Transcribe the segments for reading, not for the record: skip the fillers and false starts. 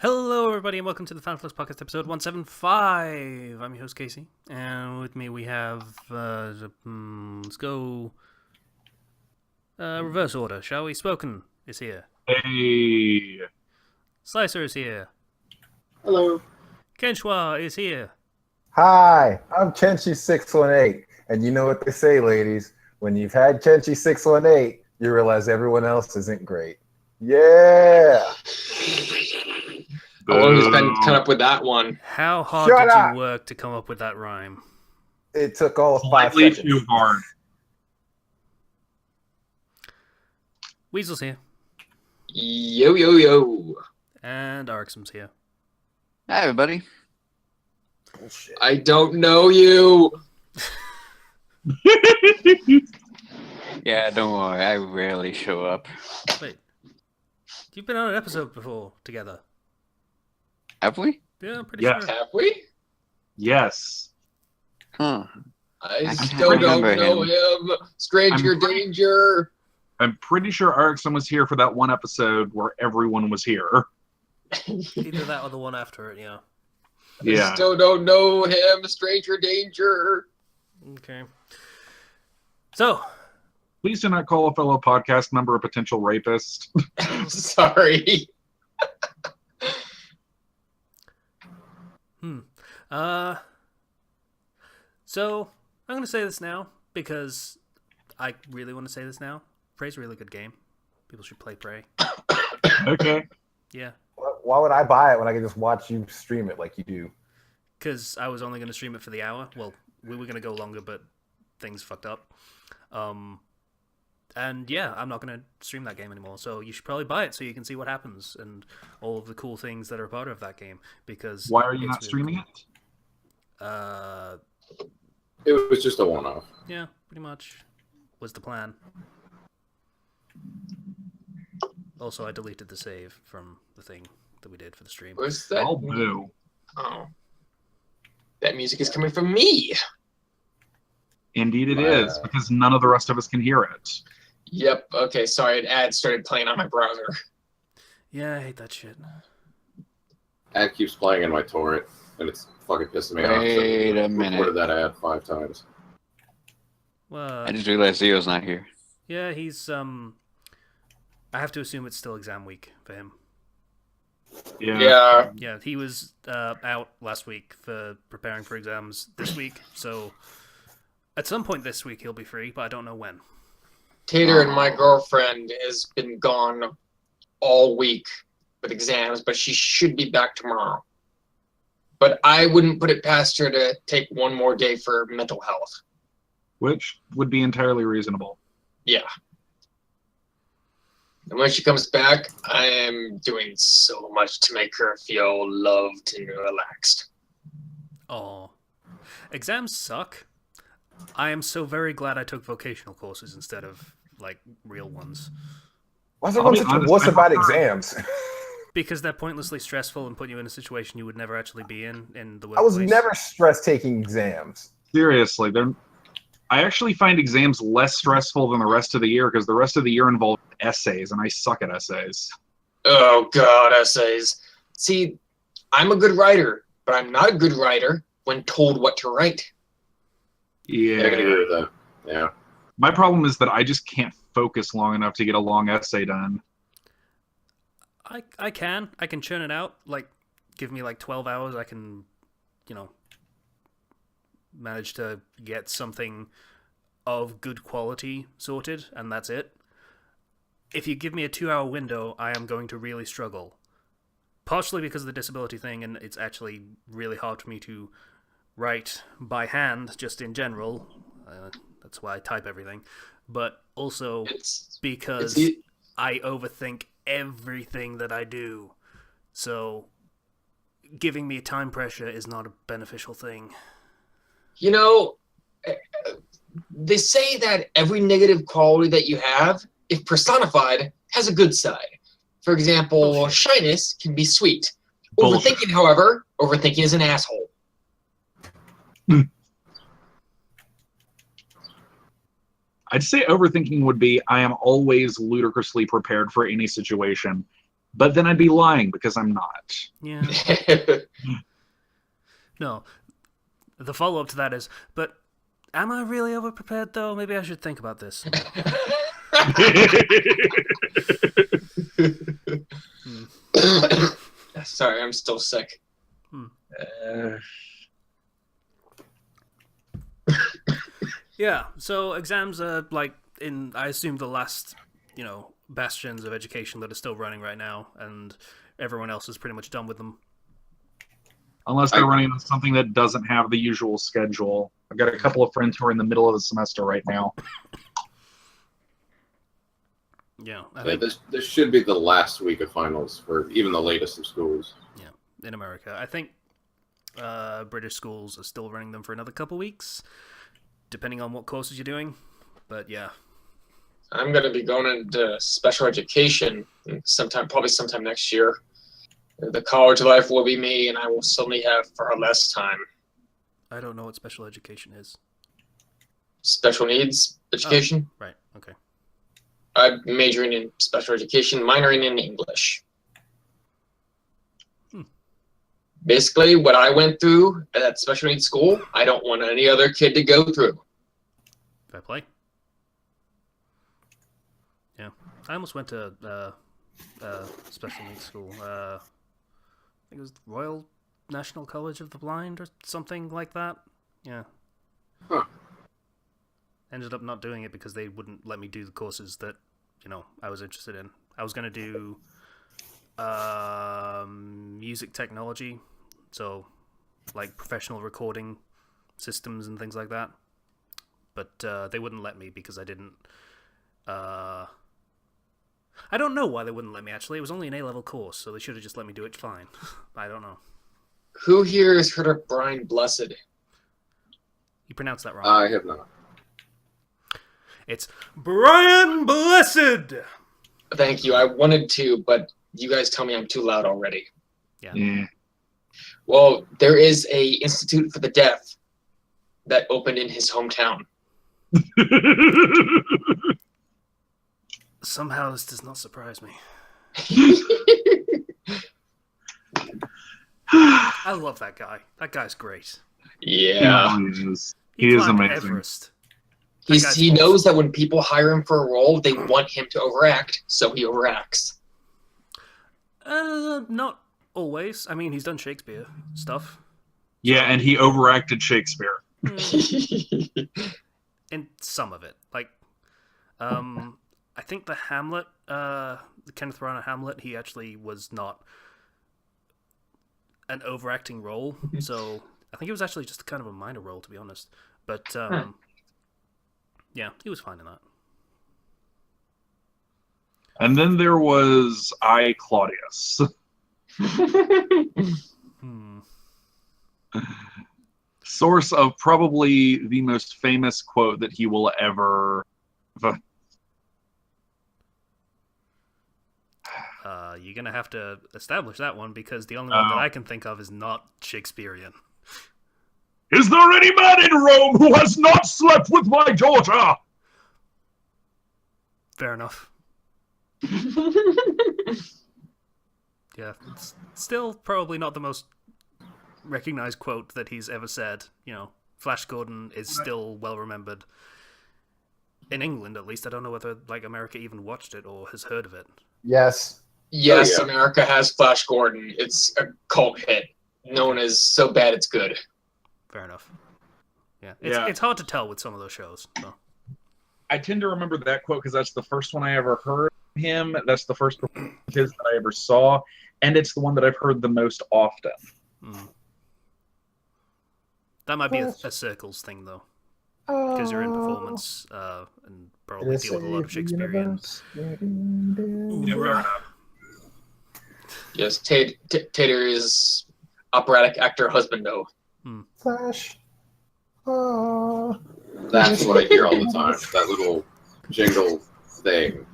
Hello, everybody, and welcome to the Fandom Flux Podcast, episode 175. I'm your host, Casey, and with me we have, let's go, reverse order, shall we? Spoken is here. Hey. Slicer is here. Hello. Kenshua is here. Hi, I'm Kenshi618, and you know what they say, ladies. When you've had Kenshi618, you realize everyone else isn't great. Yeah! How long has been coming up with that one? How hard Shut did up! you work to come up with that rhyme? It took all of 5 Slightly seconds. too hard. Weasel's here. Yo, yo, yo. And Arxum's here. Hi, everybody. Bullshit. I don't know you. Yeah, don't worry. I rarely show up. Wait. You've been on an episode before together. Have we? Yeah, I'm pretty Yeah. sure. Have we? Yes. Huh. I can't still don't remember know him. Stranger I'm pretty- danger. I'm pretty sure Erickson was here for that one episode where everyone was here. Either that or the one after it, yeah. Yeah. I still don't know him. Stranger danger. Okay. So, Please do not call a fellow podcast member a potential rapist. I'm sorry. So I'm gonna say this now because I really want to say this now. Prey's a really good game. People should play Prey. Okay. Yeah, Why would I buy it when I can just watch you stream it like you do? because I was only gonna stream it for the hour. Well, we were gonna go longer, but things fucked up. And yeah, I'm not gonna stream that game anymore. So you should probably buy it so you can see what happens and all of the cool things that are a part of that game. Because Why are you it's not really streaming cool. it? It was just a one-off. Yeah, pretty much was the plan. Also, I deleted the save from the thing that we did for the stream. What's that? Oh, boo. Oh. That music is coming from me. Indeed it is, because none of the rest of us can hear it. Yep. Okay. Sorry. An ad started playing on my browser. Yeah, I hate that shit. Ad keeps playing in my torrent, and it's fucking pissing me off. Wait a minute. Recorded that ad 5 times. Well, I just realized Zeo's not here. yeah, he's I have to assume it's still exam week for him. Yeah. Yeah. Yeah, he was out last week for preparing for exams this week, so at some point this week he'll be free, but I don't know when. Tater and my girlfriend has been gone all week with exams, but she should be back tomorrow. But I wouldn't put it past her to take one more day for mental health. Which would be entirely reasonable. Yeah. And when she comes back, I am doing so much to make her feel loved and relaxed. Oh, exams suck. I am so very glad I took vocational courses instead of like real ones. Why is I'll everyone be such a honest, wuss I about prefer- exams? Because they're pointlessly stressful and put you in a situation you would never actually be in the I workplace. was never stressed taking exams. Seriously, I actually find exams less stressful than the rest of the year because the rest of the year involves essays, and I suck at essays. Oh, God, essays. See, I'm a good writer, but I'm not a good writer when told what to write. Yeah, I can Yeah. agree with that. Yeah. My problem is that I just can't focus long enough to get a long essay done. I can churn it out. Like, give me like 12 hours. I can, manage to get something of good quality sorted, and that's it. If you give me a 2-hour window, I am going to really struggle. Partially because of the disability thing, and it's actually really hard for me to write by hand, just in general. That's why I type everything. But also It's because e- I overthink everything that I do. So giving me time pressure is not a beneficial thing. You know, they say that every negative quality that you have, if personified, has a good side. For example, Bullshit. shyness can be sweet. Bullshit. Overthinking, however, overthinking is an asshole. I'd say overthinking would be I am always ludicrously prepared for any situation. But then I'd be lying because I'm not. Yeah. No. The follow-up to that is, but am I really overprepared, though? Maybe I should think about this. Sorry, I'm still sick. Yeah, so exams are like in, I assume, the last, bastions of education that are still running right now, and everyone else is pretty much done with them. Unless they're running on something that doesn't have the usual schedule. I've got a couple of friends who are in the middle of the semester right now. Yeah, I Yeah, think this should be the last week of finals for even the latest of schools. in America. I think British schools are still running them for another couple weeks, depending on what courses you're doing. But yeah. I'm going to be going into special education probably sometime next year. The college life will be me, and I will suddenly have far less time. I don't know what special education is. Special needs education. Oh, right, okay. I'm majoring in special education, minoring in English. Basically, what I went through at that special needs school, I don't want any other kid to go through. Fair play. Yeah. I almost went to special needs school. I think it was Royal National College of the Blind or something like that. Yeah. Huh. Ended up not doing it because they wouldn't let me do the courses that, I was interested in. I was going to do music technology, so like professional recording systems and things like that. But they wouldn't let me because I didn't... I don't know why they wouldn't let me, actually. It was only an A-level course, so they should have just let me do it fine. I don't know. Who here has heard of Brian Blessed? You pronounced that wrong. I have not. It's Brian Blessed! Thank you. I wanted to, but you guys tell me I'm too loud already. Yeah. Well, there is a Institute for the Deaf that opened in his hometown. Somehow this does not surprise me. I love that guy. That guy's great. Yeah. He is climbed amazing. Everest. He knows that when people hire him for a role, they want him to overact, so he overacts. Not always. I mean, he's done Shakespeare stuff. Yeah, and he overacted Shakespeare. In some of it. Like, I think the Hamlet, the Kenneth Branagh Hamlet, he actually was not an overacting role. So I think it was actually just kind of a minor role, to be honest. But, yeah, he was fine in that. And then there was I, Claudius. Source of probably the most famous quote that he will ever... You're going to have to establish that one because the only one that I can think of is not Shakespearean. Is there any man in Rome who has not slept with my daughter? Fair enough. Yeah, it's still probably not the most recognized quote that he's ever said. Flash Gordon is still well remembered. In England, at least. I don't know whether America even watched it or has heard of it. Yes. Yes, Oh, yeah. America has Flash Gordon. It's a cult hit, known as So Bad It's Good. Fair enough. Yeah, it's hard to tell with some of those shows. So. I tend to remember that quote because that's the first one I ever heard of him. That's the first performance of his that I ever saw. And it's the one that I've heard the most often. That might be a Circles thing, though. Because you're in performance and probably deal with a lot of Shakespearean. Yes, Tater is operatic actor husbando. Flash. That's what I hear all the time. That little jingle thing.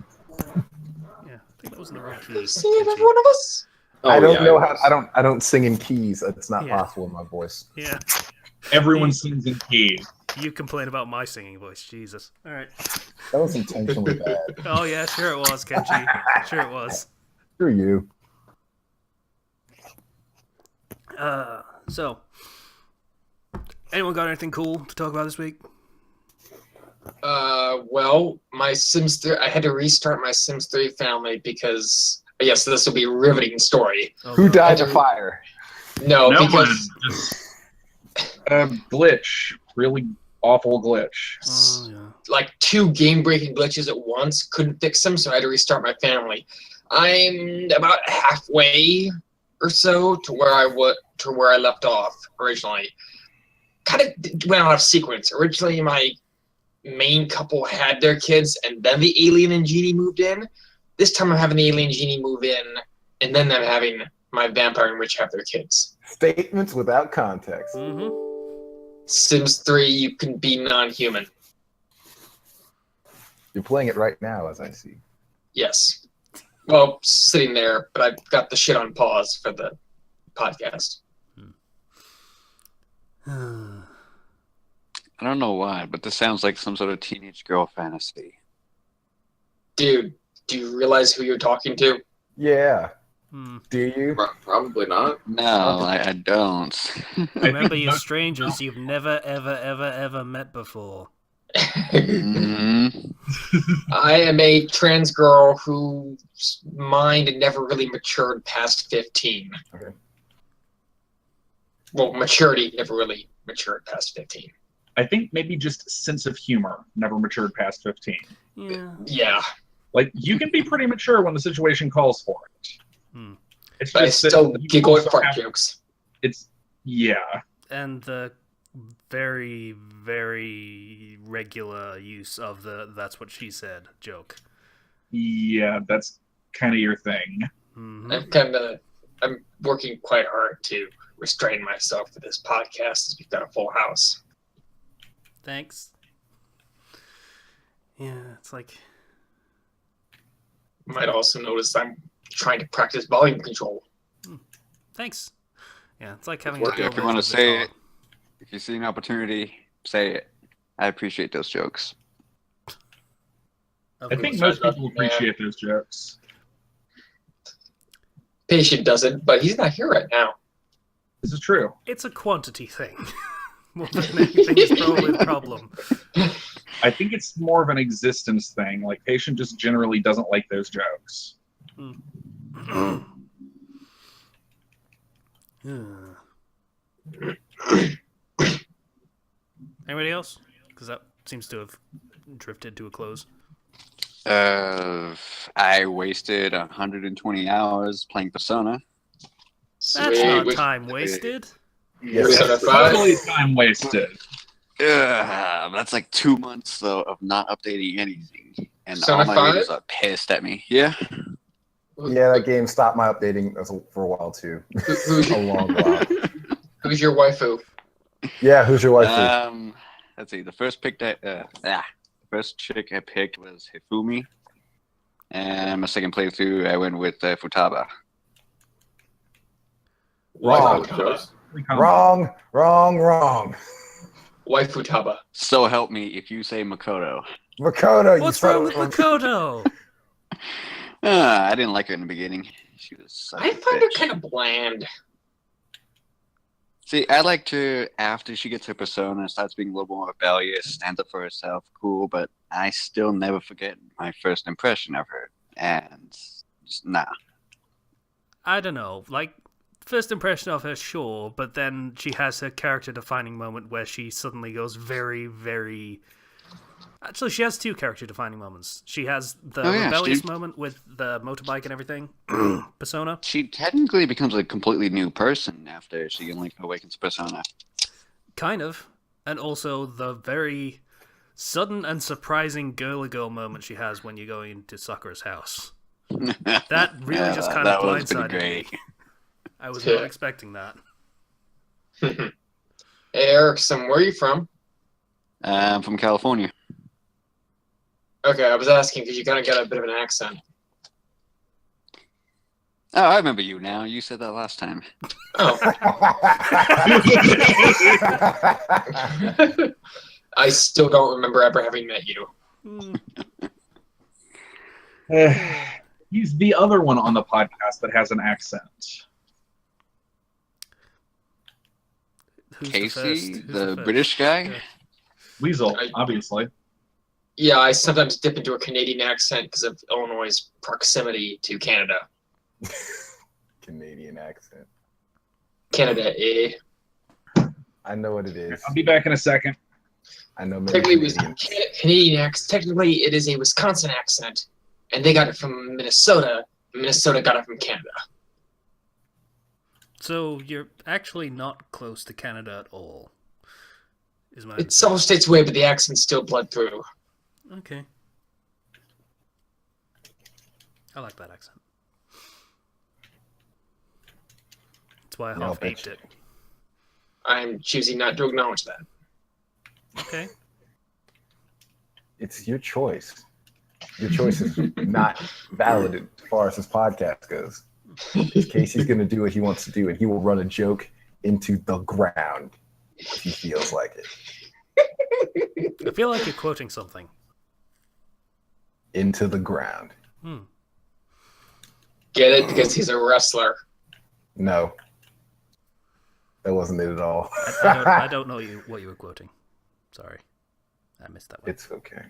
Yeah, I think that was in the right key. See every one of us? Oh, I don't yeah, know how. I don't sing in keys. It's not Yeah. possible in my voice. Yeah, Everyone sings in keys. you complain about my singing voice. Jesus. All right. That was intentionally bad. Oh, yeah, sure it was, Kenji. Sure it was. Screw you. So, anyone got anything cool to talk about this week? Well, my Sims 3, I had to restart my Sims 3 family because, yes, this will be a riveting story. Oh, Who no. died in a fire? No, No because one. Just a glitch. Really awful glitch. Oh, yeah. like 2 game-breaking glitches at once, couldn't fix them, so I had to restart my family. I'm about halfway or so to where I left off originally. Kind of went out of sequence. Originally, my main couple had their kids, and then the alien and genie moved in. This time, I'm having the alien genie move in, and then I'm having my vampire and witch have their kids. Statements without context. Mm-hmm. Sims 3, you can be non-human. You're playing it right now, as I see. Yes. Well, sitting there, but I've got the shit on pause for the podcast. I don't know why, but this sounds like some sort of teenage girl fantasy. Dude, do you realize who you're talking to? Yeah. Hmm. Do you? Probably not. No, I don't. Remember, you most- strangers you've never, ever, ever, ever met before. Mhm. I am a trans girl whose mind never really matured past 15. Okay. Well, maturity never really matured past 15. I think maybe just sense of humor never matured past 15. Yeah. Yeah, Like, you can be pretty mature when the situation calls for it. Hmm. It's but I just that still you giggle at also fart have- jokes. Yeah. And the very, very regular use of the "that's what she said" joke. Yeah, that's kind of your thing. Mm-hmm. I'm working quite hard to restrain myself for this podcast as we've got a full house. Thanks. Yeah, it's like You might also notice I'm trying to practice volume control. thanks. Yeah, it's like having If a you girl If you version want to of the say dog. it, if you see an opportunity, say it. I appreciate those jokes. Of I think course. most people appreciate those jokes. Patient doesn't, but he's not here right now. This is true. It's a quantity thing. More than anything, it's probably the problem. I think it's more of an existence thing. Like, Patient just generally doesn't like those jokes. Anybody else? Because that seems to have drifted to a close. I wasted 120 hours playing Persona. That's Sweet. not Which- time wasted. Yes. Persona It's 5? totally time wasted. That's like 2 months though of not updating anything, and Persona all my 5? readers are pissed at me. Yeah. Yeah, that game stopped my updating for a while too. Who's, A long while. who's your waifu? Yeah, who's your wife? Let's see. The first first chick I picked was Hifumi, and my second playthrough I went with Futaba. Wrong. Jokes. Wrong. Waifu Taba. So help me if you say Makoto. Makoto, you What's wrong with son of a- Makoto? I didn't like her in the beginning. She was such I a find her bitch. kind of bland. See, I like to, after she gets her persona, starts being a little more rebellious, stands up for herself, cool, but I still never forget my first impression of her. And just, nah. I don't know. Like, first impression of her, sure, but then she has her character-defining moment where she suddenly goes very, very... Actually, she has 2 character-defining moments. She has the Oh, yeah, rebellious she- moment with the motorbike and everything, Persona. She technically becomes a completely new person after she awakens persona. Kind of. And also the very sudden and surprising girly-girl moment she has when you're going to Sakura's house. That really just kind of that was pretty blindsided me. great. I was Yeah. not expecting that. Hey, Erickson, where are you from? I'm from California. Okay, I was asking because you kind of got a bit of an accent. Oh, I remember you now. You said that last time. Oh, I still don't remember ever having met you. Hmm. He's the other one on the podcast that has an accent. Who's Casey, Who's the first? British guy. Yeah. Weasel, obviously. Yeah, I sometimes dip into a Canadian accent because of Illinois' proximity to Canada. Canadian accent. Canada, eh? I know what it is. I'll be back in a second. I know many Technically, it was Canadians. Canadian accent. Technically, it is a Wisconsin accent, and they got it from Minnesota. And Minnesota got it from Canada. So you're actually not close to Canada at all. Is my It's several states away, but the accent still bled through. Okay. I like that accent. That's why I Yeah, I'll half bet aped you. it. I'm choosing not to acknowledge that. Okay. It's your choice. Your choice is not valid as far as this podcast goes. Casey's going to do what he wants to do, and he will run a joke into the ground if he feels like it. I feel like you're quoting something. Into the ground. Get it? Because he's a wrestler. No. That wasn't it at all. I don't know what you were quoting. Sorry. I missed that one. It's okay.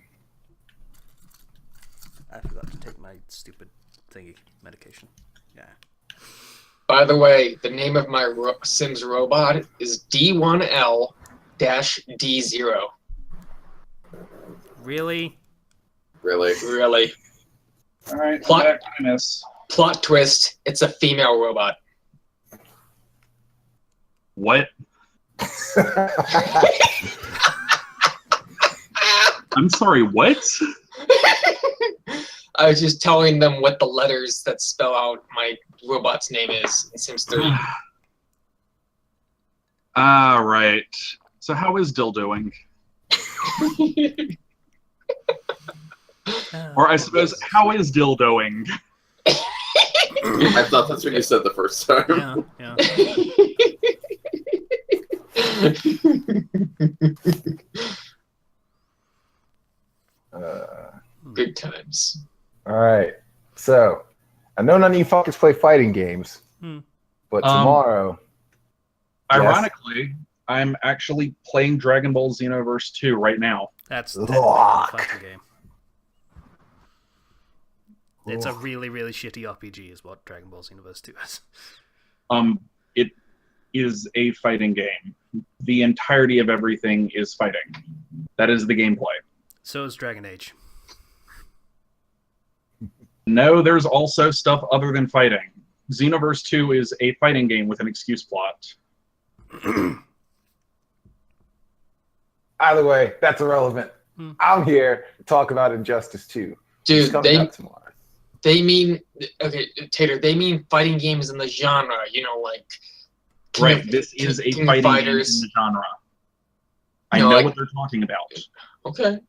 I forgot to take my stupid thingy medication. Yeah. By the way, the name of my Sims robot is D1L-D0. Really? Really? Really. All right, Plot- back to miss. Plot twist, it's a female robot. What? I'm sorry, what? I was just telling them what the letters that spell out my robot's name is in Sims 3. Ah, right. So how is Dill doing? Or I suppose, how is Dill doing? I thought that's what you said the first time. Yeah. Good times. All right. So, I know none of you fuckers play fighting games, but tomorrow. Ironically, I'm actually playing Dragon Ball Xenoverse 2 right now. That's Lock. technically a fighting game. It's a really, really shitty RPG is what Dragon Ball Xenoverse 2 is. It is a fighting game. The entirety of everything is fighting. That is the gameplay. So is Dragon Age. No, there's also stuff other than fighting. Xenoverse 2 is a fighting game with an excuse plot. Either way, that's irrelevant. I'm here to talk about Injustice 2. It's Dude, coming out tomorrow. they mean, okay, Tater, they mean fighting games in the genre, you know, like... Right, this is a fighting game in the genre. I know what they're talking about. Okay.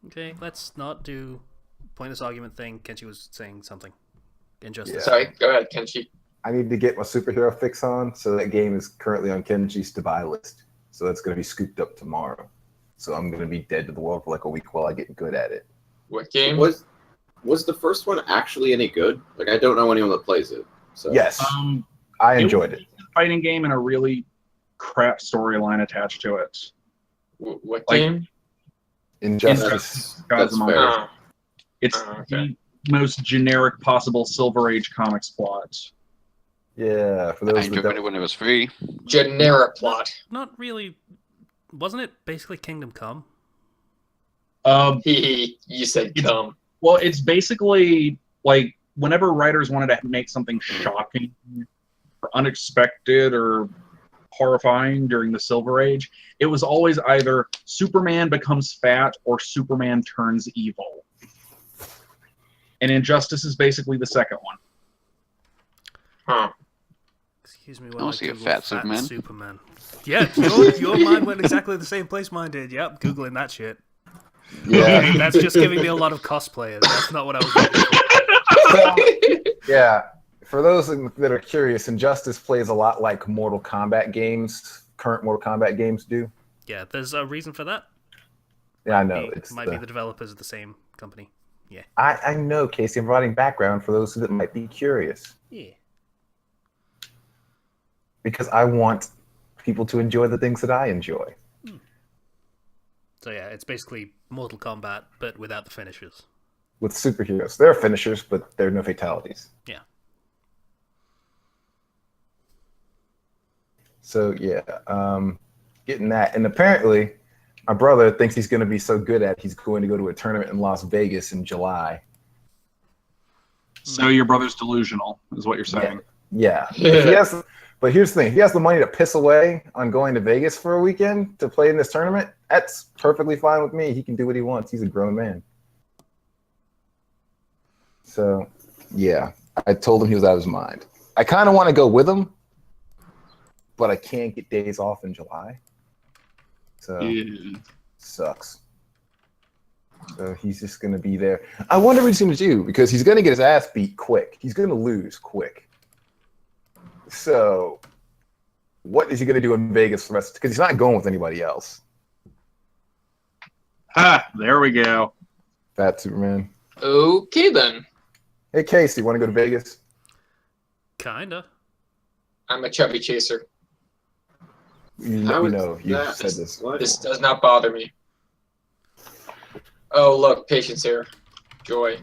Okay, let's not do pointless argument thing. Kenshi was saying something. Injustice. Yeah. Sorry, go ahead, Kenshi. I need to get my superhero fix on, so that game is currently on Kenji's to buy list. So that's going to be scooped up tomorrow. So I'm going to be dead to the world for like a week while I get good at it. What game? Was the first one actually any good? Like, I don't know anyone that plays it. So. Yes, I enjoyed it. Fighting game and a really crap storyline attached to it. What Like- game? Injustice. Gods That's Among fair. Us. It's the most generic possible Silver Age comics plot. Yeah, for I those that enjoyed don't. it when it was free. Generic plot. Not really. Wasn't it basically Kingdom Come? You said come. Well, it's basically like whenever writers wanted to make something shocking or unexpected or horrifying during the Silver Age, it was always either Superman becomes fat or Superman turns evil. And Injustice is basically the second one. Huh. Excuse me I while I don't see a Google fat Superman. Superman. Yeah, your mind went exactly the same place mine did. Yep, Googling that shit. Yeah, That's just giving me a lot of cosplayers. That's not what I was looking for. yeah. For those that are curious, Injustice plays a lot like Mortal Kombat games, current Mortal Kombat games do. Yeah, there's a reason for that. Yeah, I know. It might be the developers of the same company. Yeah. I know, Casey. I'm providing background for those that might be curious. Yeah. Because I want people to enjoy the things that I enjoy. So yeah, it's basically Mortal Kombat, but without the finishes. With superheroes. There are finishers, but there are no fatalities. Yeah. So yeah, getting that. And apparently, my brother thinks he's going to be so good at he's going to go to a tournament in Las Vegas in July. So your brother's delusional, is what you're saying. Yeah. But here's the thing. If he has the money to piss away on going to Vegas for a weekend to play in this tournament, that's perfectly fine with me. He can do what he wants. He's a grown man. So, yeah. I told him he was out of his mind. I kind of want to go with him, but I can't get days off in July. So, sucks. So he's just going to be there. I wonder what he's going to do, because he's going to get his ass beat quick. He's going to lose quick. So, what is he going to do in Vegas for the rest? Because he's not going with anybody else. There we go. Fat Superman. Okay, then. Hey, Casey, want to go to Vegas? Kinda. I'm a chubby chaser. You How is know, you that? said this. What? This does not bother me. Oh, look, patience here. Joy.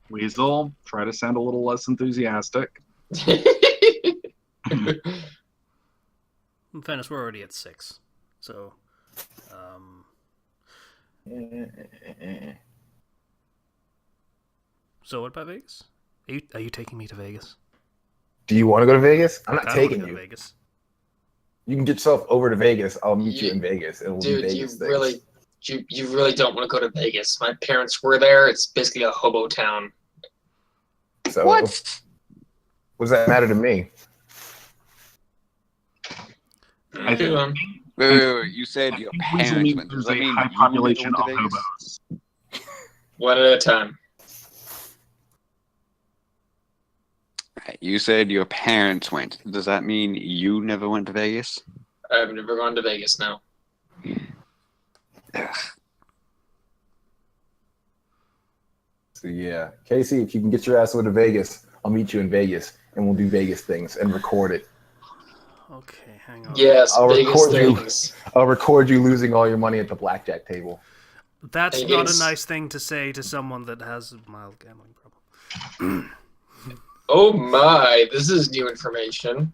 Weasel, try to sound a little less enthusiastic. In fairness, we're already at 6. So, so what about Vegas? Are you taking me to Vegas? Do you want to go to Vegas? I'm not I wanna taking go to you. Vegas. You can get yourself over to Vegas. I'll meet you in Vegas. It will be Dude, Vegas things. you really don't want to go to Vegas. My parents were there. It's basically a hobo town. So, What? What does that matter to me? I think Wait. You said your Weasel parents means went. Does there's that a mean high you never population went of to Vegas? hobos. One at a time. Right, you said your parents went. Does that mean you never went to Vegas? I've never gone to Vegas now. Ugh. So yeah, Casey, if you can get your ass over to Vegas, I'll meet you in Vegas, and we'll do Vegas things and record it. Okay, hang on. Yes, I'll Vegas record you. things. I'll record you losing all your money at the blackjack table. That's Hey, not Gates. a nice thing to say to someone that has a mild gambling problem. Oh my, this is new information.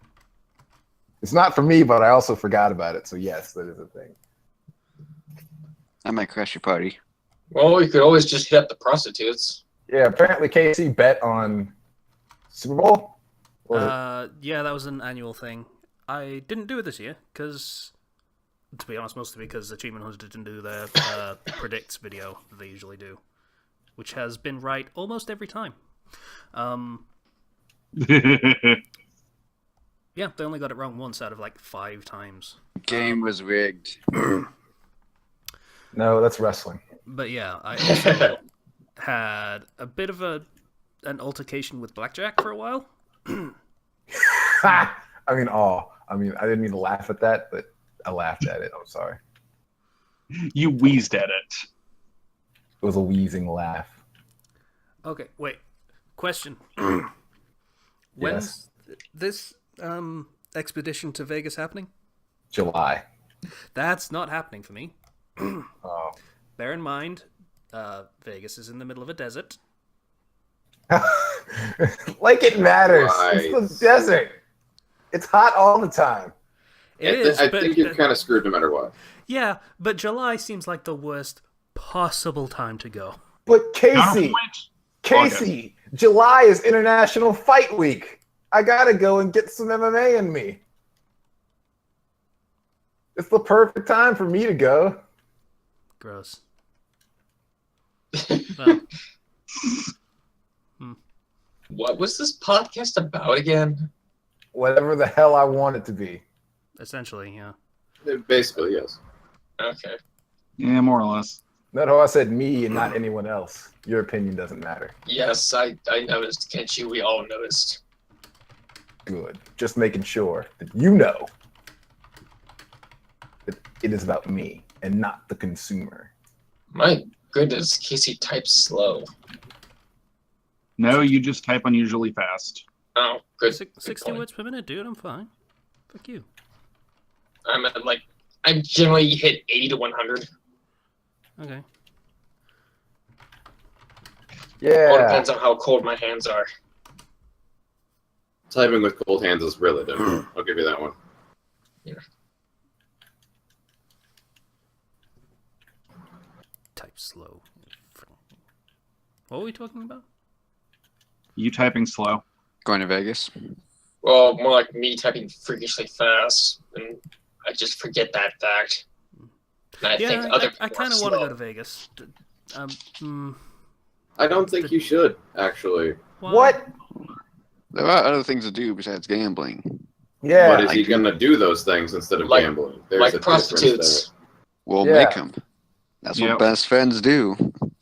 It's not for me, but I also forgot about it. So yes, that is a thing. I might crash your party. Well, you could always just hit up the prostitutes. Yeah, apparently Casey bet on Super Bowl. What was it? Yeah, that was an annual thing. I didn't do it this year because, to be honest, mostly because Achievement Hunter didn't do their predicts video that they usually do, which has been right almost every time. Yeah, they only got it wrong once out of like 5 times. Game was rigged. No, that's wrestling. But yeah, I also had a bit of an altercation with blackjack for a while. I mean, I didn't mean to laugh at that, but I laughed at it. I'm sorry. You wheezed at it. It was a wheezing laugh. Okay, wait. Question. Yes. When's this expedition to Vegas happening? July. That's not happening for me. Oh. Bear in mind, Vegas is in the middle of a desert. Like it matters. Right. It's the desert. It's hot all the time. It is, I but think you're kind of screwed no matter what. yeah, but July seems like the worst possible time to go. But Casey, July is International Fight Week. I gotta go and get some MMA in me. It's the perfect time for me to go. Gross. Well, What was this podcast about again? Whatever the hell I want it to be. essentially, yeah. Basically, yes. Okay. Yeah, more or less. Note how I said me and not anyone else. Your opinion doesn't matter. Yes, I noticed. Can't you? We all noticed. Good. Just making sure that you know that it is about me and not the consumer. My goodness, Casey types slow. No, you just type unusually fast. Oh, good. 60 point. words per minute, dude. I'm fine. Fuck you. I'm at like I generally hit 80 to 100. Okay. All Yeah. depends on how cold my hands are. Typing with cold hands is really difficult. I'll give you that one. Type slow. What were we talking about? You typing slow. Going to Vegas. Well, more like me typing freakishly fast, and I just forget that fact. And I think Yeah, other I people kind are of want to slow. go to Vegas. I don't think you should, actually. Why? What? There are other things to do besides gambling. Yeah. But is he going to do those things instead of Like- gambling? There's a Like difference prostitutes. We'll Yeah. make them. That's Yep. what best friends do.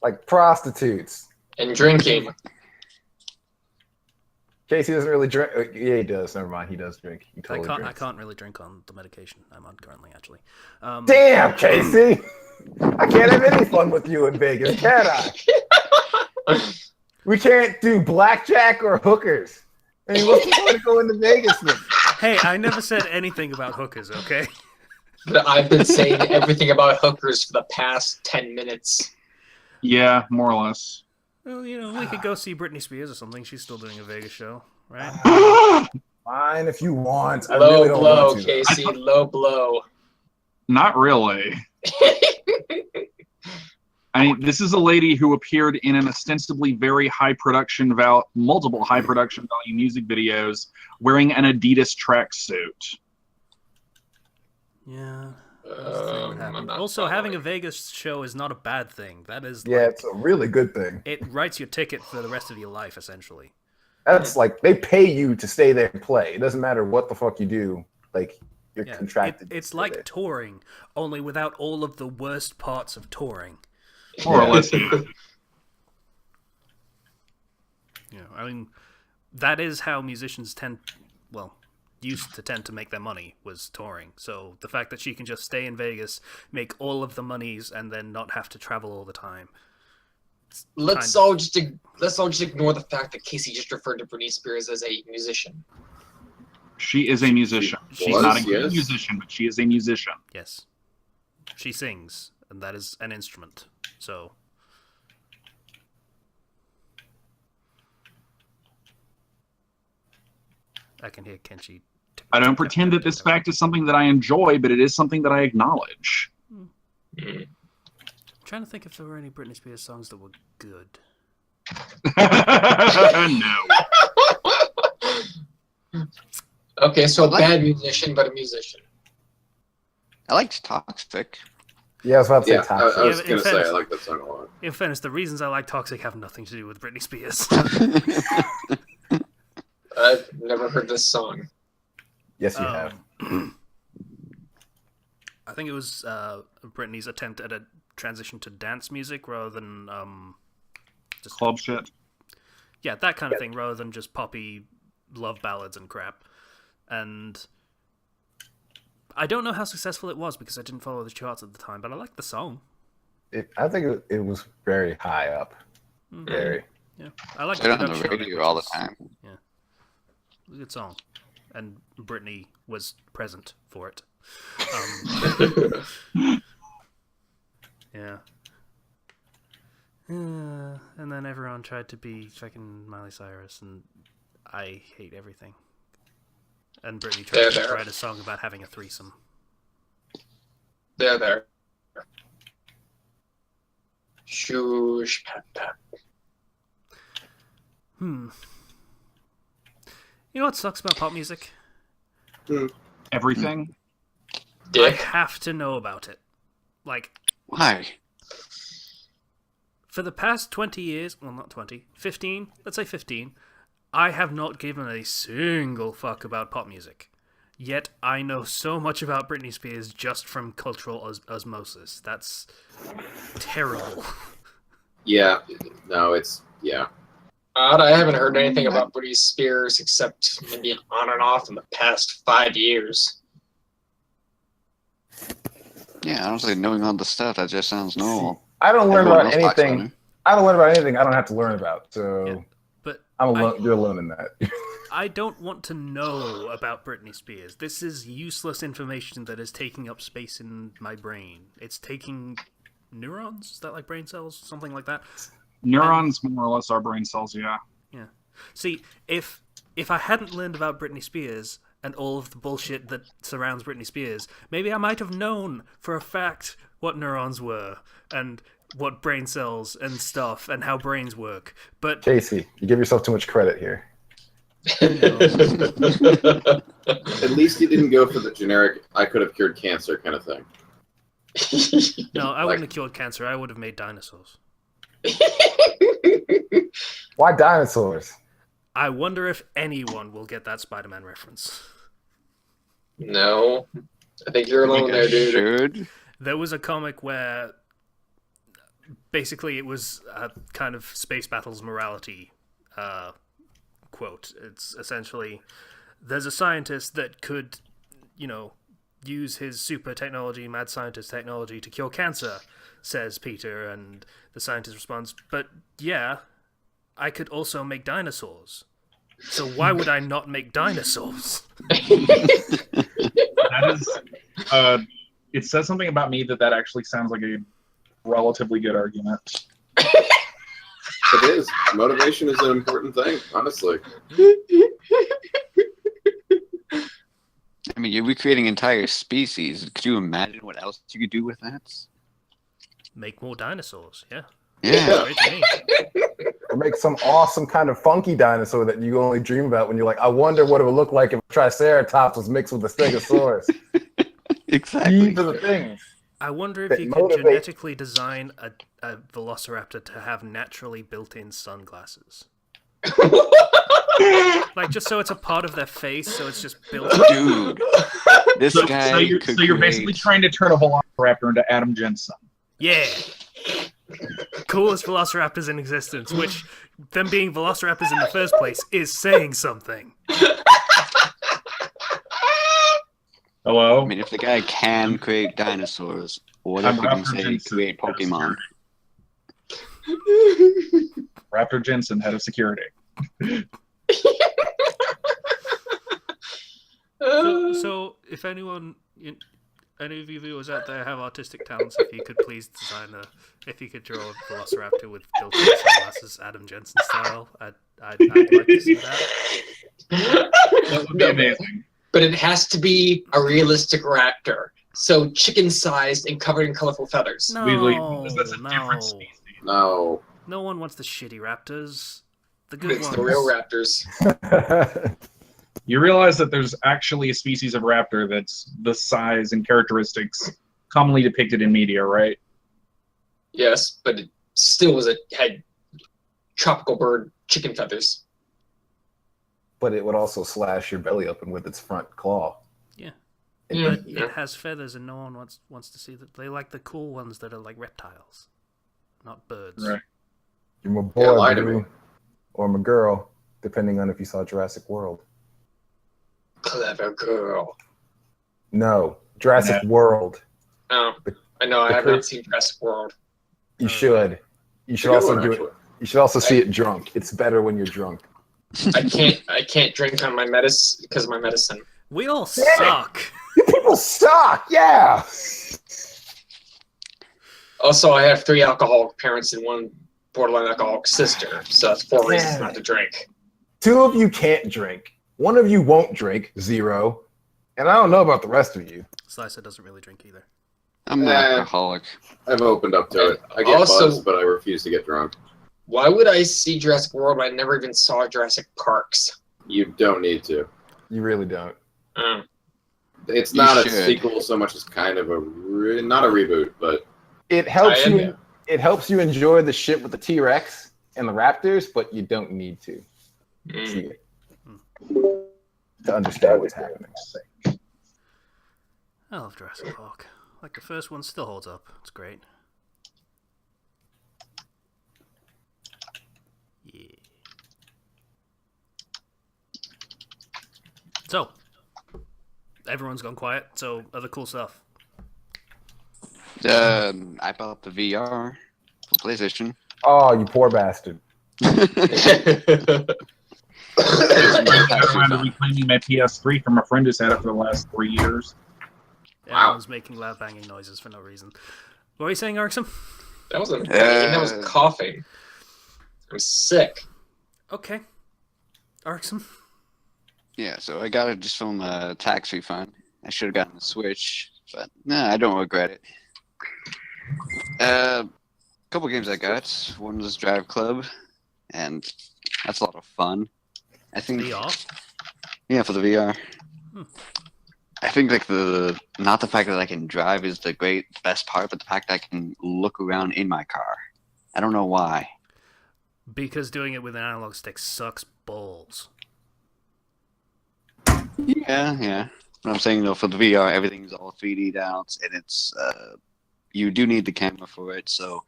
Like prostitutes. And drinking. Casey doesn't really drink. Yeah, he does. Never mind. He does drink. He I totally can't. I drinks. can't really drink on the medication I'm on currently, actually. Damn, Casey! I can't have any fun with you in Vegas, can I? We can't do blackjack or hookers. I mean, what's the point of going to Vegas then? Hey, I never said anything about hookers. Okay. But I've been saying everything about hookers for the past 10 minutes. Yeah, more or less. Well, you know, we could go see Britney Spears or something. She's still doing a Vegas show, right? Fine if you want. I Low really don't blow, want to. though. Casey. Low blow. Not really. I mean, this is a lady who appeared in an ostensibly very multiple high production value music videos wearing an Adidas tracksuit. Yeah. I'm not Also, having a following. Vegas show is not a bad thing. That is, Yeah, like, it's a really good thing. it writes your ticket for the rest of your life, essentially. That's like they pay you to stay there and play. It doesn't matter what the fuck you do. Like you're Yeah, contracted. it's to stay like there. touring, only without all of the worst parts of touring. More or Yeah. less. You know, I mean, that is how musicians used to tend to make their money, was touring. So the fact that she can just stay in Vegas, make all of the monies, and then not have to travel all the time. Let's all just ignore the fact that Casey just referred to Britney Spears as a musician. She is a musician. She's was, not a good yes. musician, but she is a musician. Yes. She sings, and that is an instrument. So I can hear Kenshi. I don't pretend that this fact is something that I enjoy, but it is something that I acknowledge. I'm trying to think if there were any Britney Spears songs that were good. No. Okay, so a Like- bad musician, but a musician. I liked Toxic. Yeah, I was about to say Yeah, I toxic. was Yeah, in going to say, I fairness- like that song a lot. In fairness, the reasons I like Toxic have nothing to do with Britney Spears. I've never heard this song. Yes, you have. I think it was Britney's attempt at a transition to dance music rather than just Club shit. yeah, that kind of thing, rather than just poppy love ballads and crap. And I don't know how successful it was because I didn't follow the charts at the time, but I liked the song. I think it was very high up. Mhm. Very. Yeah, I like Put the it on the production on it, radio which all the is time. a good song, and Britney was present for it. Yeah. And then everyone tried to be fucking Miley Cyrus, and I hate everything. And Britney tried to There. write a song about having a threesome. There. Shoosh, pat, pat. You know what sucks about pop music? Everything. I Dick. have to know about it. Like, Why? for the past 20 years, well, not 20, 15, let's say 15, I have not given a single fuck about pop music. Yet I know so much about Britney Spears just from cultural osmosis. That's terrible. Yeah. No, it's, yeah. I haven't heard anything about Britney Spears except maybe on and off in the past 5 years. Yeah, honestly, knowing all the stuff, that just sounds normal. I don't learn Everyone about else talks anything. about it. I don't learn about anything I don't have to learn about. So Yeah. But You're alone in that. I don't want to know about Britney Spears. This is useless information that is taking up space in my brain. It's taking neurons? Is that like brain cells? Something like that? Neurons more or less are brain cells, yeah. Yeah. See, if I hadn't learned about Britney Spears and all of the bullshit that surrounds Britney Spears, maybe I might have known for a fact what neurons were and what brain cells and stuff and how brains work. But Casey, you give yourself too much credit here. At least you didn't go for the generic "I could have cured cancer" kind of thing. no, I wouldn't have cured cancer. I would have made dinosaurs. Why dinosaurs? I wonder if anyone will get that Spider-Man reference. No. I think you're alone there, dude. Should. There was a comic where basically it was a kind of space battles morality quote. It's essentially, there's a scientist that could, use his super technology, mad scientist technology to cure cancer, says Peter, and the scientist responds, but yeah, I could also make dinosaurs. So why would I not make dinosaurs? That is, it says something about me that actually sounds like a relatively good argument. It is. Motivation is an important thing, honestly. I mean, you're recreating entire species. Could you imagine what else you could do with that? Make more dinosaurs, yeah. Yeah. Great to me. Or make some awesome kind of funky dinosaur that you only dream about when you're like, I wonder what it would look like if a Triceratops was mixed with a Stegosaurus. Exactly. These are the things. I wonder if That you could motivate- genetically design a velociraptor to have naturally built-in sunglasses. Like, just so it's a part of their face, so it's just built in. Dude, this guy So you're could basically create- trying to turn a velociraptor into Adam Jensen. Yeah! Coolest velociraptors in existence, which, them being velociraptors in the first place, is saying something. Hello? I mean, if the guy can create dinosaurs, what I'm if we can Raptor say Jensen, create head of Pokemon? Raptor Jensen, head of security. So if any of you viewers out there have artistic talents, if you could please if you could draw a velociraptor with built-in sunglasses, Adam Jensen style, I'd like to see that. That would be amazing. But it has to be a realistic raptor. So chicken-sized and covered in colorful feathers. No, Because that's a different species. No. No one wants the shitty raptors. The good It's ones. the real raptors. You realize that there's actually a species of raptor that's the size and characteristics commonly depicted in media, right? Yes, but it still had tropical bird chicken feathers. But it would also slash your belly open with its front claw. Yeah. Yeah. But it has feathers, and no one wants to see that. They like the cool ones that are like reptiles, not birds. Right. You're my Yeah, boy, lie to boo, me. or my girl, depending on if you saw Jurassic World. Clever girl. No, Jurassic World. Oh, I know. I the have cre- not seen Jurassic World. You should. You should Good also one, do actually. it. You should also see it drunk. It's better when you're drunk. I can't drink on my medicine because of my medicine. We all suck. You people suck. Yeah. Also, I have 3 alcoholic parents and 1 borderline alcoholic sister, so that's 4 reasons Yeah. not to drink. 2 of you can't drink. 1 of you won't drink. 0. And I don't know about the rest of you. Slicer doesn't really drink either. I'm an alcoholic. I've opened up to it. I get Also- buzzed, but I refuse to get drunk. Why would I see Jurassic World when I never even saw Jurassic Parks? You don't need to. You really don't. It's You not a should. sequel so much as kind of not a reboot, but It helps I am- you. It helps you enjoy the shit with the T-Rex and the Raptors, but you don't need to see it to understand what's happening. I love Jurassic Park. Like, the first one still holds up. It's great. Yeah. So, everyone's gone quiet, so other cool stuff. I bought the VR for PlayStation. Oh, you poor bastard! I'm around to reclaiming my PS3 from a friend who's had it for the last 3 years. Everyone's making loud banging noises for no reason. What were you saying, Arxum? That wasn't a pain. That was coughing. I'm sick. Okay. Arxum? Yeah, so I got it just from a tax refund. I should have gotten the Switch, but no, I don't regret it. Couple games I got. One was Drive Club, and that's a lot of fun. I think VR? Yeah, for the VR. I think like not the fact that I can drive is the best part, but the fact that I can look around in my car. I don't know why. Because doing it with an analog stick sucks balls. Yeah. But I'm saying though, for the VR, everything's all 3D'd out, and it's you do need the camera for it. So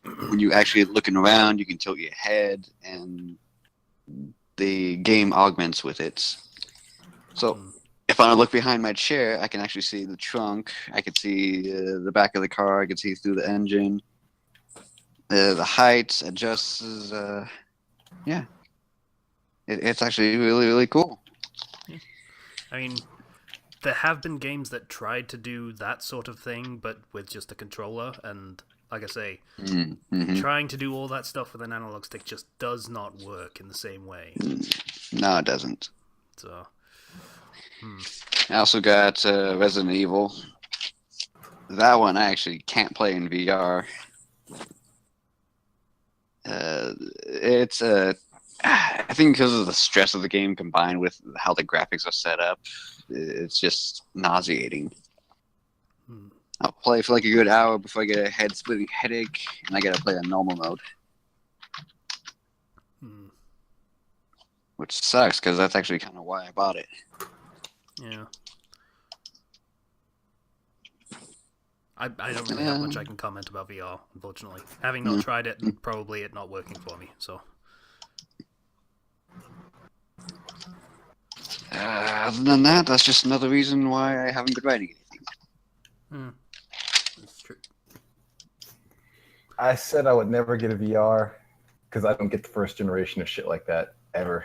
when you actually looking around, you can tilt your head, and the game augments with it. So if I look behind my chair, I can actually see the trunk. I can see the back of the car. I can see through the engine. The height adjusts. Yeah, it's actually really, really cool. I mean, there have been games that tried to do that sort of thing, but with just a controller, and like I say, trying to do all that stuff with an analog stick just does not work in the same way. No, it doesn't. So, I also got Resident Evil. That one I actually can't play in VR. It's I think because of the stress of the game combined with how the graphics are set up, it's just nauseating. I'll play for like a good hour before I get a head-splitting headache, and I gotta play on normal mode. Which sucks, because that's actually kind of why I bought it. Yeah. I don't really have much I can comment about VR, unfortunately. Having not tried it, and probably it not working for me, so... Other than that, that's just another reason why I haven't been writing anything. That's true. I said I would never get a VR because I don't get the first generation of shit like that ever.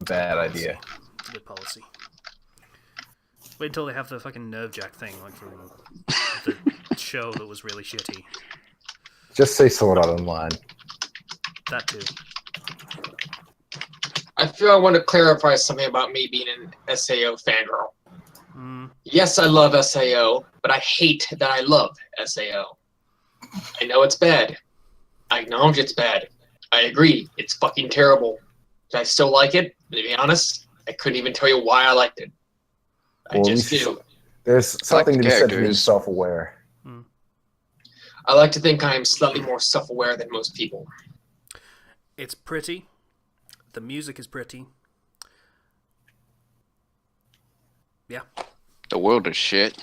Bad idea. It's a good policy. Wait until they have the fucking nerve jack thing, like from the show that was really shitty. Just say Sword Art Online. That too. I feel I want to clarify something about me being an SAO fangirl. Yes, I love SAO, but I hate that I love SAO. I know it's bad. I acknowledge it's bad. I agree. It's fucking terrible. But I still like it. To be honest, I couldn't even tell you why I liked it. I just do. There's something to be said for being characters. self-aware. I like to think I am slightly more self-aware than most people. It's pretty. The music is pretty. Yeah. The world is shit.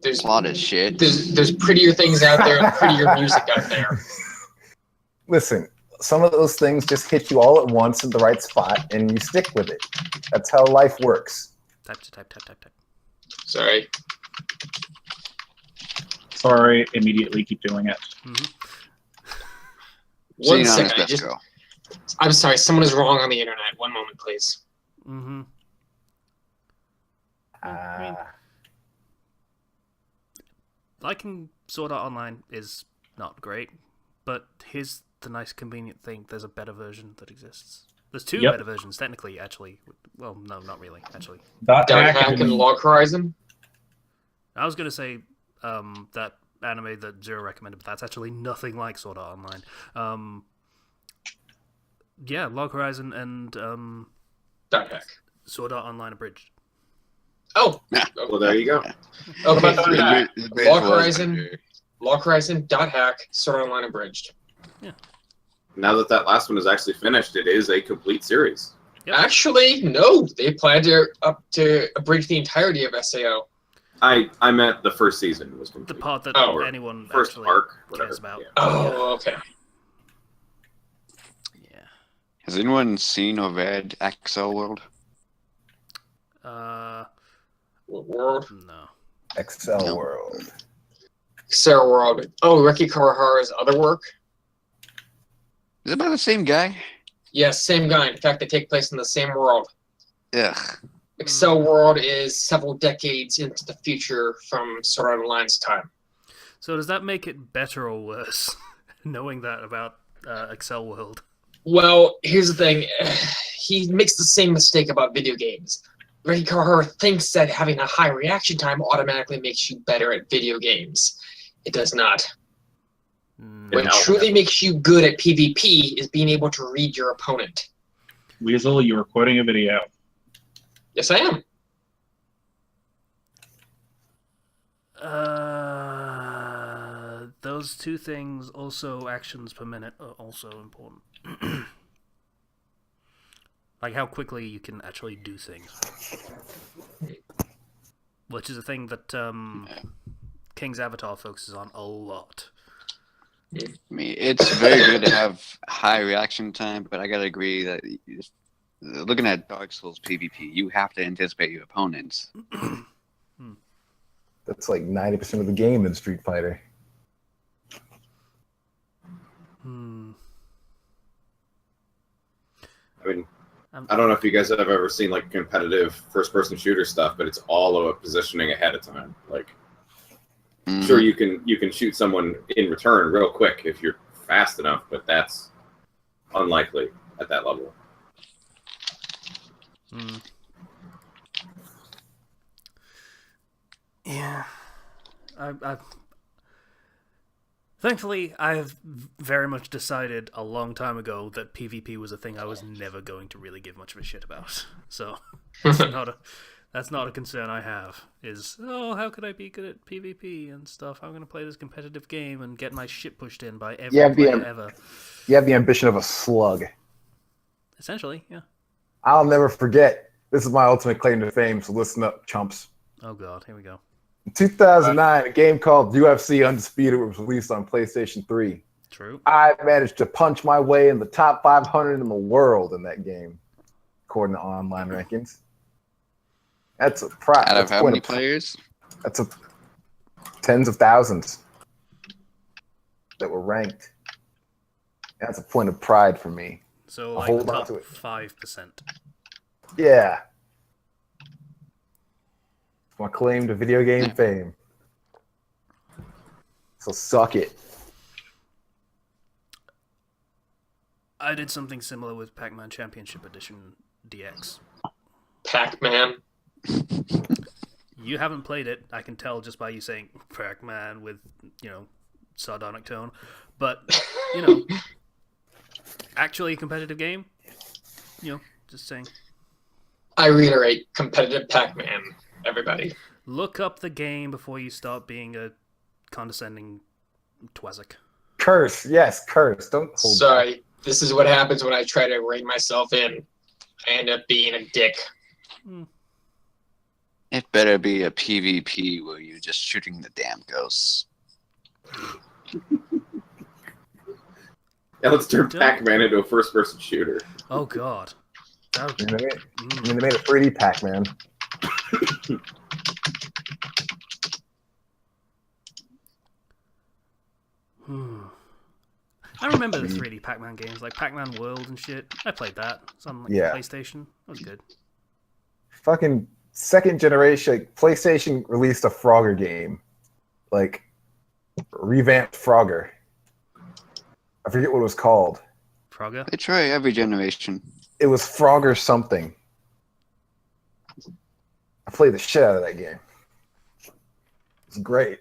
There's Plot is shit. There's prettier things out there and prettier music out there. Listen, some of those things just hit you all at once in the right spot, and you stick with it. That's how life works. Type. Sorry. Sorry, immediately keep doing it. One second. I'm sorry, someone is wrong on the internet. One moment, please. Liking Sword Art Online is not great, but here's the nice convenient thing. There's a better version that exists. There's two better versions, technically, actually. Well, no, not really, actually. Dot Hack and Log Horizon? I was going to say that anime that Zero recommended, but that's actually nothing like Sword Art Online. Yeah, Log Horizon and Dot Hack. Sword Art Online Abridged. Oh! Well, there you go. Okay, Log Horizon, Dot Hack, Sword Art Online Abridged. Yeah. Now that last one is actually finished, it is a complete series. Yep. Actually, no. They plan to abridge the entirety of SAO. I meant the first season was complete. The part that anyone first actually arc, cares whatever. about. Yeah. Oh, okay. Yeah. Has anyone seen or read XL World? What world? No. Excel World. Sarah World. Oh, Reki Kawahara's other work? Is it by the same guy? Yes, same guy. In fact, they take place in the same world. Ugh. Excel World is several decades into the future from Sword Art Online's time. So does that make it better or worse, knowing that about Excel World? Well, here's the thing. He makes the same mistake about video games. Ricky Carr thinks that having a high reaction time automatically makes you better at video games. It does not. What No. truly makes you good at PvP is being able to read your opponent. Weasel, you were quoting a video. Yes, I am. Those two things, also actions per minute, are also important. Like how quickly you can actually do things. Which is a thing that King's Avatar focuses on a lot. I mean, it's very good to have high reaction time, but I gotta agree that looking at Dark Souls PvP, you have to anticipate your opponents. That's like 90% of the game in Street Fighter. I mean, I don't know if you guys have ever seen like competitive first-person shooter stuff, but it's all about positioning ahead of time. Like, sure, you can shoot someone in return real quick if you're fast enough, but that's unlikely at that level. Yeah. Thankfully, I have very much decided a long time ago that PvP was a thing I was never going to really give much of a shit about. So that's not a concern I have. Is, how could I be good at PvP and stuff? I'm going to play this competitive game and get my shit pushed in by every player ever. You have the ambition of a slug. Essentially, yeah. I'll never forget. This is my ultimate claim to fame, so listen up, chumps. Oh god, here we go. In 2009, a game called UFC Undisputed was released on PlayStation 3. True. I managed to punch my way in the top 500 in the world in that game, according to online rankings. That's a pride. Out of how many players? That's tens of thousands that were ranked. That's a point of pride for me. So I'll like hold the on top to it. 5%. Yeah. My claim to video game fame. So suck it. I did something similar with Pac-Man Championship Edition DX. Pac-Man. You haven't played it, I can tell just by you saying Pac-Man with, sardonic tone. But, actually a competitive game, just saying. I reiterate, competitive Pac-Man, everybody. Look up the game before you start being a condescending twazzic. Curse, yes, curse. Don't hold Sorry, back. this is what happens when I try to rein myself in. I end up being a dick. It better be a PvP where you're just shooting the damn ghosts. Yeah, let's turn Pac-Man into a first-person shooter. Oh god. I mean, they made a 3D Pac-Man. I remember the 3D Pac-Man games, like Pac-Man World and shit. I played that. It's on PlayStation. That was good. Fucking second generation, PlayStation released a Frogger game. Like, revamped Frogger. I forget what it was called. Frogger? They try every generation. It was Frogger something. I played the shit out of that game. It's great.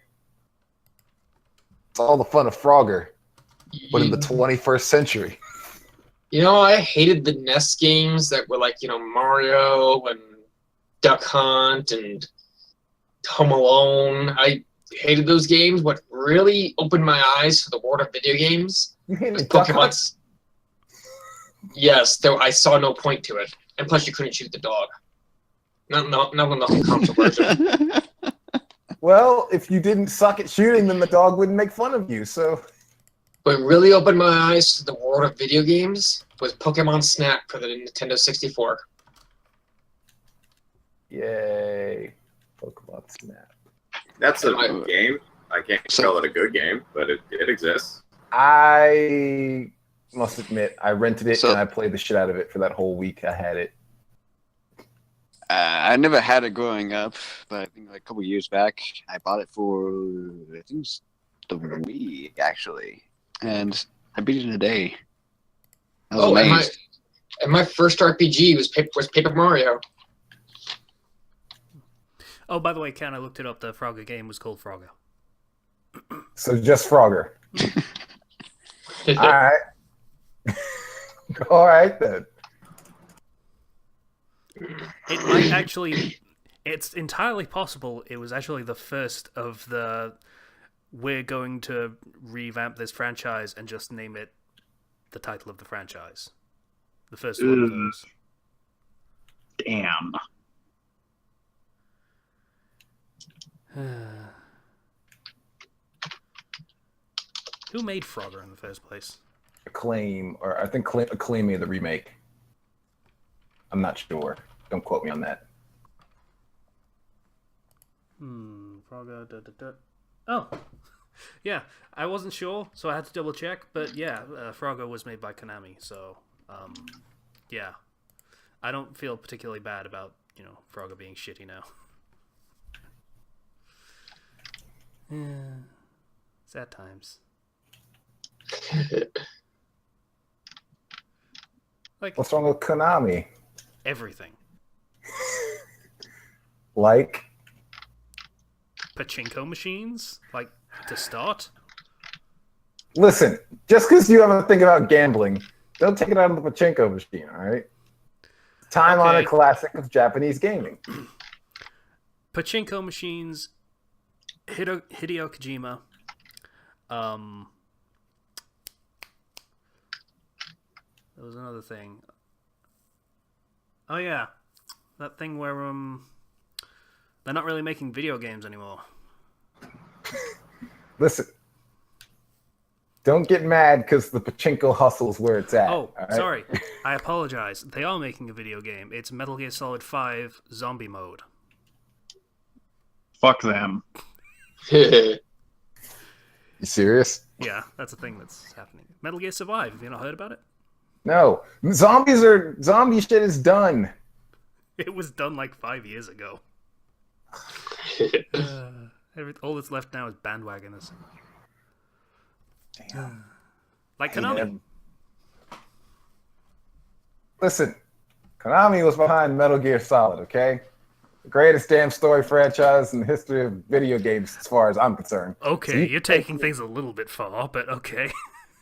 It's all the fun of Frogger, but in the 21st century. I hated the NES games that were like, Mario and Duck Hunt and Home Alone. I hated those games. What really opened my eyes to the world of video games You hated was Duck Hunt? Pokemon's. Yes, I saw no point to it. And plus, you couldn't shoot the dog. Not on the home console version. Well, if you didn't suck at shooting, then the dog wouldn't make fun of you. So, What really opened my eyes to the world of video games was Pokemon Snap for the Nintendo 64. yay, Pokemon Snap. That's a game. I can't call it a good game, but it exists. I must admit, I rented it and I played the shit out of it for that whole week. I had it. I never had it growing up, but I think like a couple years back, I bought it for I think it was the Wii actually, and I beat it in a day. I was amazed. And my first RPG was Paper Mario. Oh, by the way, Ken, I looked it up. The Frogger game was called Frogger. So just Frogger. All right. All right then. It might actually... It's entirely possible it was actually the first of the... We're going to revamp this franchise and just name it the title of the franchise. The first one of those. Damn. Who made Frogger in the first place? Acclaim, or I think Acclaim made the remake. I'm not sure. Don't quote me on that. Frogger. Oh, yeah. I wasn't sure, so I had to double check. But yeah, Frogger was made by Konami. So, yeah, I don't feel particularly bad about Frogger being shitty now. Yeah, sad times. Like, what's wrong with Konami? Everything. Like pachinko machines, like to start. Listen, just because you ever think about gambling, don't take it out of the pachinko machine. All right. Time-honored classic of Japanese gaming. Pachinko machines. Hideo Kojima. There was another thing. Oh yeah, that thing where they're not really making video games anymore. Listen, don't get mad because the pachinko hustle's where it's at. Oh, right? Sorry, I apologize. They are making a video game. It's Metal Gear Solid 5 Zombie Mode. Fuck them. You serious? Yeah, that's a thing that's happening. Metal Gear Survive. Have you not heard about it? No, zombie shit is done. It was done like 5 years ago. All that's left now is bandwagoners. Damn. Like Konami. Listen, Konami was behind Metal Gear Solid, okay? The greatest damn story franchise in the history of video games, as far as I'm concerned. Okay, So you're taking things a little bit far, but okay.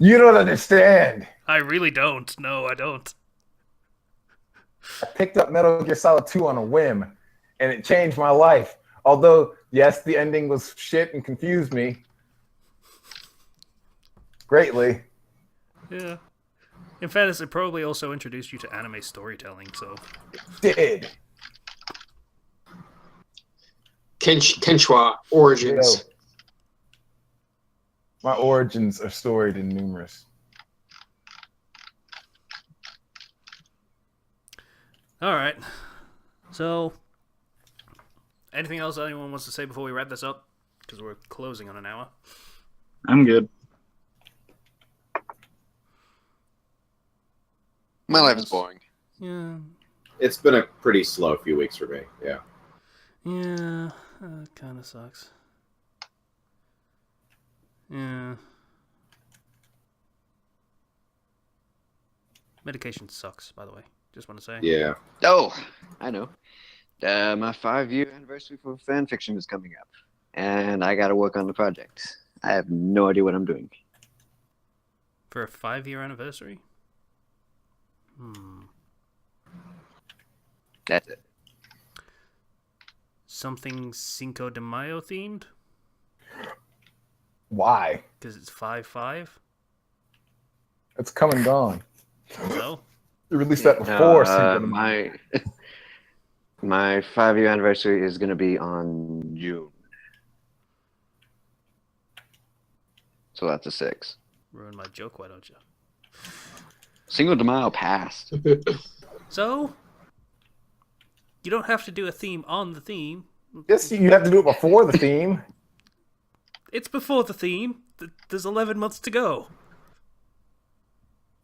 You don't understand. I really don't. No, I don't. I picked up Metal Gear Solid 2 on a whim, and it changed my life. Although, yes, the ending was shit and confused me greatly. Yeah. In fairness, it probably also introduced you to anime storytelling, so... Did. Kenshua Origins. Yo. My origins are storied and numerous. Alright. So... Anything else anyone wants to say before we wrap this up? Because we're closing on an hour. I'm good. My life is boring. Yeah. It's been a pretty slow few weeks for me. Yeah. Yeah. Kind of sucks. Yeah. Medication sucks, by the way. Just want to say. Yeah. Oh, I know. My 5-year anniversary for fan fiction is coming up, and I got to work on the project. I have no idea what I'm doing. For a 5-year anniversary? That's it. Something Cinco de Mayo themed? Why? Because it's 5/5? It's come and gone. So? You released that before. My 5-year anniversary is going to be on June. So that's a 6. Ruin my joke, why don't you? Cinco de Mayo passed. So? You don't have to do a theme on the theme. Yes, you have to do it before the theme. It's before the theme. There's 11 months to go.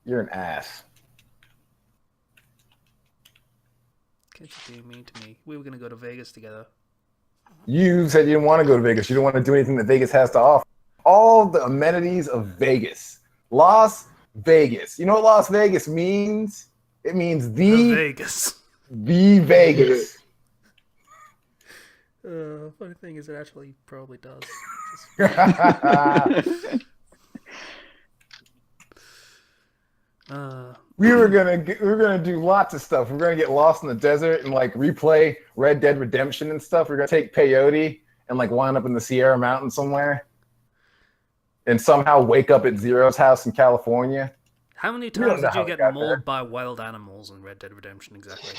You're an ass. Can't you be mean to me? We were gonna go to Vegas together. You said you didn't want to go to Vegas. You don't want to do anything that Vegas has to offer. All the amenities of Vegas. Las Vegas. You know what Las Vegas means? It means The Vegas. the Vegas. Funny thing is, it actually probably does. We were gonna do lots of stuff. We're gonna get lost in the desert and like replay Red Dead Redemption and stuff. We're gonna take peyote and like wind up in the Sierra Mountains somewhere, and somehow wake up at Zero's house in California. How many don't times know did how you we get got mauled there. by wild animals in Red Dead Redemption exactly?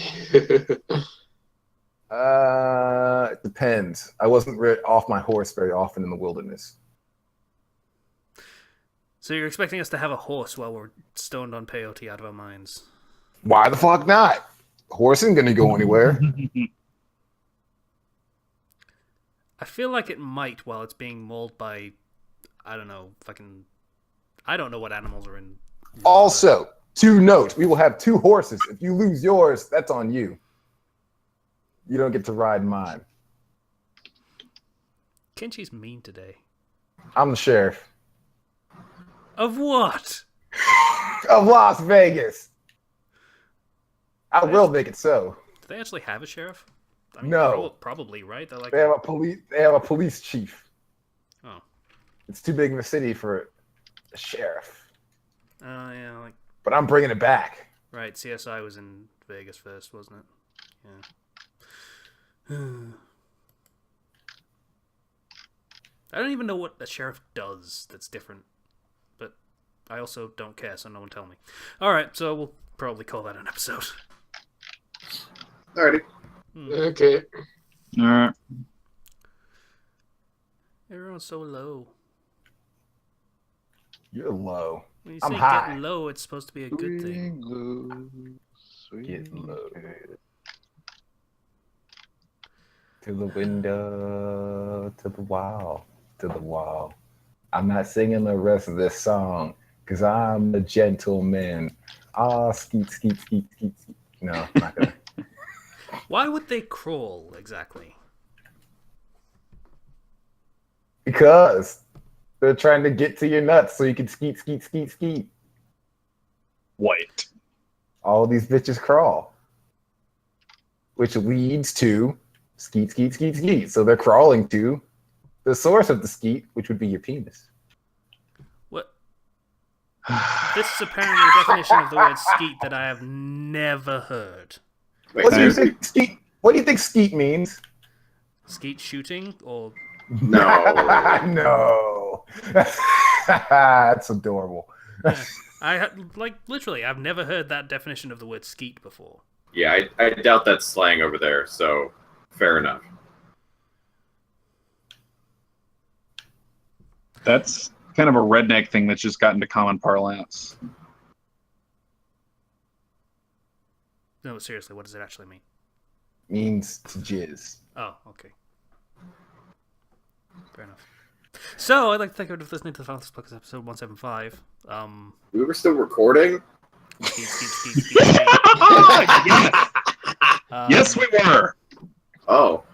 It depends. I wasn't off my horse very often in the wilderness. So you're expecting us to have a horse while we're stoned on peyote out of our minds? Why the fuck not? Horse isn't gonna go anywhere. I feel like it might while it's being mauled by, I don't know, I don't know what animals are in. Also, to note, we will have 2 horses. If you lose yours, that's on you. You don't get to ride mine. Kenchi's mean today. I'm the sheriff Of what? of Las Vegas. I will make it so. Do they actually have a sheriff? I mean, No. probably, right? They're like, They have a police. They have a police chief. oh, It's too big of a city for a sheriff. yeah, like But I'm bringing it back. right. CSI was in Vegas first, wasn't it? Yeah. I don't even know what a sheriff does that's different, but I also don't care, so no one tell me. All right, so we'll probably call that an episode. Alrighty. Okay. All right. Everyone's so low. You're low. When you I'm say high. get low, it's supposed to be a good thing. Get low. To the window, to the wall, to the wall. I'm not singing the rest of this song because I'm a gentleman. Ah, skeet, skeet, skeet, skeet, skeet. No, I'm not gonna. Why would they crawl exactly? Because they're trying to get to your nuts so you can skeet, skeet, skeet, skeet. White. All these bitches crawl, which leads to skeet, skeet, skeet, skeet. So they're crawling to the source of the skeet, which would be your penis. What? This is apparently a definition of the word skeet that I have never heard. Wait, What do you seriously? think skeet? What do you think skeet means? Skeet shooting or No. No. That's adorable. literally I've never heard that definition of the word skeet before. Yeah, I doubt that's slang over there, so fair enough. That's kind of a redneck thing that's just gotten to common parlance. No, seriously, what does it actually mean? Means to jizz. Oh, okay. Fair enough. So, I'd like to thank everyone for listening to the Fandom Flux episode 175. We were still recording? Skeet. Yes, we were. Oh,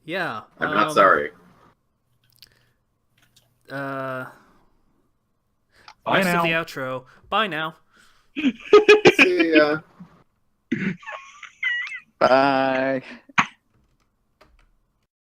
Yeah. I'm not sorry. Bye Rest now. of the outro. Bye now. See ya. Bye.